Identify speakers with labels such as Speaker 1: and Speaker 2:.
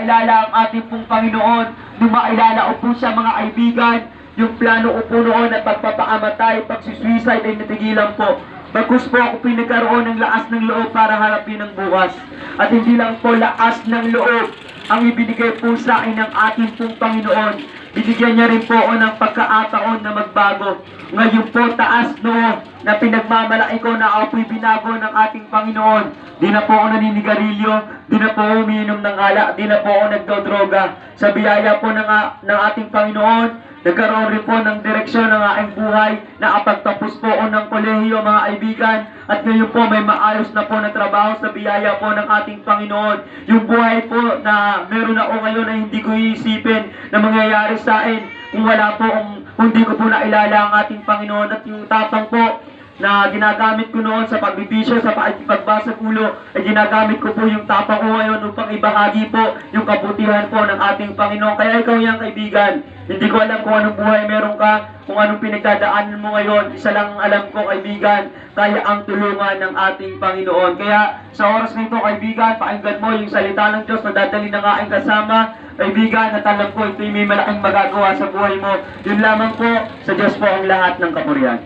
Speaker 1: mailala ang ating pong Panginoon, nung mailala o po siya mga kaibigan, yung plano ko po noon at pagpapakamatay, pagsusuicide ay natigilan po. Bagkus po ako pinagkaroon ng lakas ng loob para harapin ang bukas. At hindi lang po lakas ng loob ang ibinigay po sa akin ng ating pong Panginoon. Binigyan niya rin po ako ng pagkakataon na magbago. Ngayon po taas no na pinagmamalaki ko na ako po'y binago ng ating Panginoon. Di na po ako naninigarilyo, di na po ako umiinom ng alak, di na po ako nagdodroga. Sa biyaya po ng ating Panginoon, nagkaroon rin po ng direksyon ng aking buhay. Nakapagtapos po ako ng kolehiyo mga kaibigan. At ngayon po may maayos na po na trabaho sa biyaya po ng ating Panginoon. Yung buhay po na meron ako ngayon ay hindi ko iisipin na mangyayari sa akin kung wala po, kung hindi ko po nailala ang ating Panginoon. At yung tapang po na ginagamit ko noon sa pagbibisyo, sa pagbasa ulo, ay ginagamit ko po yung tapang ko ngayon upang ibahagi po yung kabutihan po ng ating Panginoon. Kaya ikaw yung kaibigan, hindi ko alam kung anong buhay meron ka, kung anong pinagdadaanan mo ngayon. Isa lang alam ko kaibigan, kaya ang tulungan ng ating Panginoon. Kaya sa oras na ito kaibigan, pakinggan mo yung salita ng Diyos na dadali ng aking kasama. Kaibigan, at alam ko ito'y may malaking magagawa sa buhay mo. Yun lamang po, sa Diyos po ang lahat ng kapurihan.